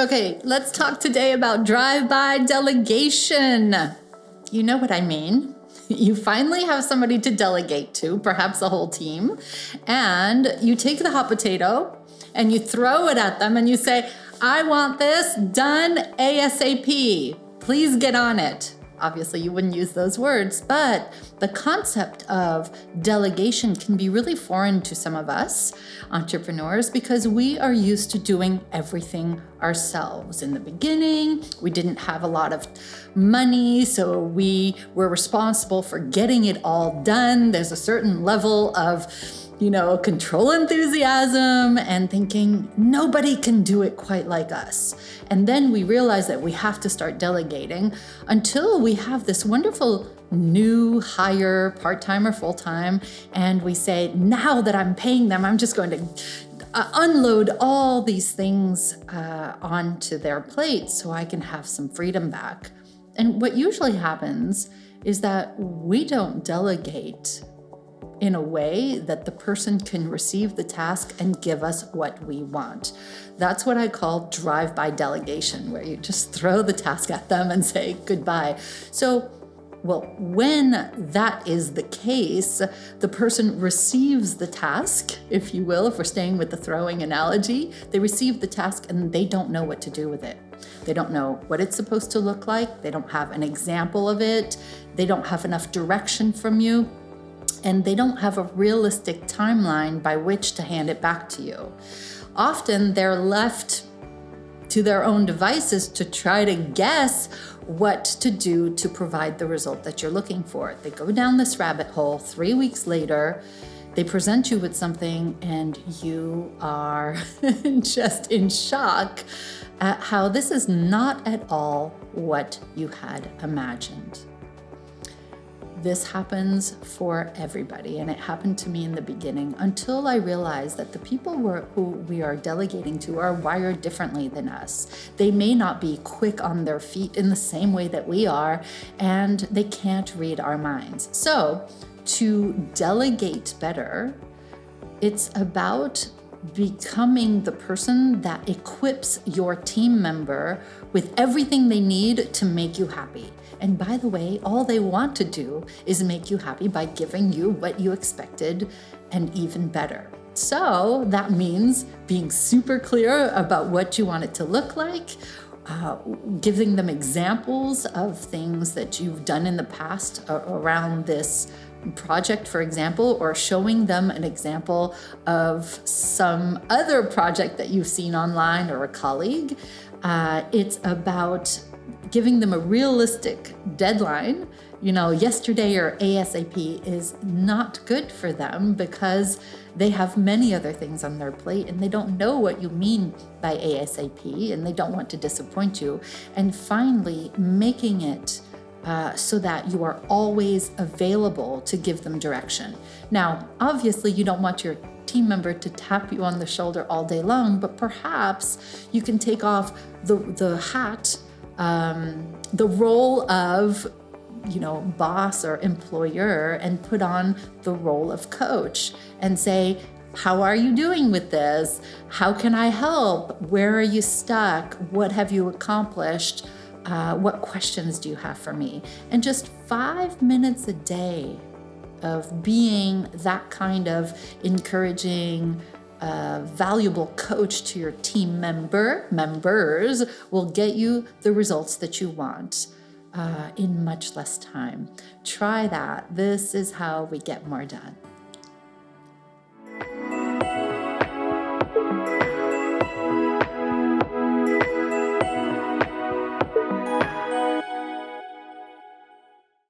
Okay, let's talk today about drive-by delegation. You know what I mean. You finally have somebody to delegate to, perhaps a whole team, and you take the hot potato and you throw it at them and you say, I want this done ASAP. Please get on it. Obviously, you wouldn't use those words, but the concept of delegation can be really foreign to some of us entrepreneurs because we are used to doing everything ourselves. In the beginning, we didn't have a lot of money, so we were responsible for getting it all done. There's a certain level of control enthusiasm and thinking nobody can do it quite like us. And then we realize that we have to start delegating until we have this wonderful new hire, part-time or full-time, and we say, now that I'm paying them, I'm just going to unload all these things onto their plate so I can have some freedom back. And what usually happens is that we don't delegate in a way that the person can receive the task and give us what we want. That's what I call drive-by delegation, where you just throw the task at them and say goodbye. When that is the case, the person receives the task, if you will, if we're staying with the throwing analogy, they receive the task and they don't know what to do with it. They don't know what it's supposed to look like. They don't have an example of it. They don't have enough direction from you. And they don't have a realistic timeline by which to hand it back to you. Often they're left to their own devices to try to guess what to do to provide the result that you're looking for. They go down this rabbit hole. 3 weeks later, they present you with something and you are just in shock at how this is not at all what you had imagined. This happens for everybody, and it happened to me in the beginning until I realized that the people who we are delegating to are wired differently than us. They may not be quick on their feet in the same way that we are, and they can't read our minds. So to delegate better, it's about becoming the person that equips your team member with everything they need to make you happy. And by the way, all they want to do is make you happy by giving you what you expected and even better. So that means being super clear about what you want it to look like, giving them examples of things that you've done in the past around this project, for example, or showing them an example of some other project that you've seen online or a colleague. It's about giving them a realistic deadline. Yesterday or ASAP is not good for them because they have many other things on their plate and they don't know what you mean by ASAP and they don't want to disappoint you. And finally, making it so that you are always available to give them direction. Now, obviously, you don't want your team member to tap you on the shoulder all day long, but perhaps you can take off the hat, the role of boss or employer, and put on the role of coach and say, how are you doing with this? How can I help? Where are you stuck? What have you accomplished? What questions do you have for me? And just 5 minutes a day of being that kind of encouraging, valuable coach to your team members will get you the results that you want in much less time. Try that. This is how we get more done.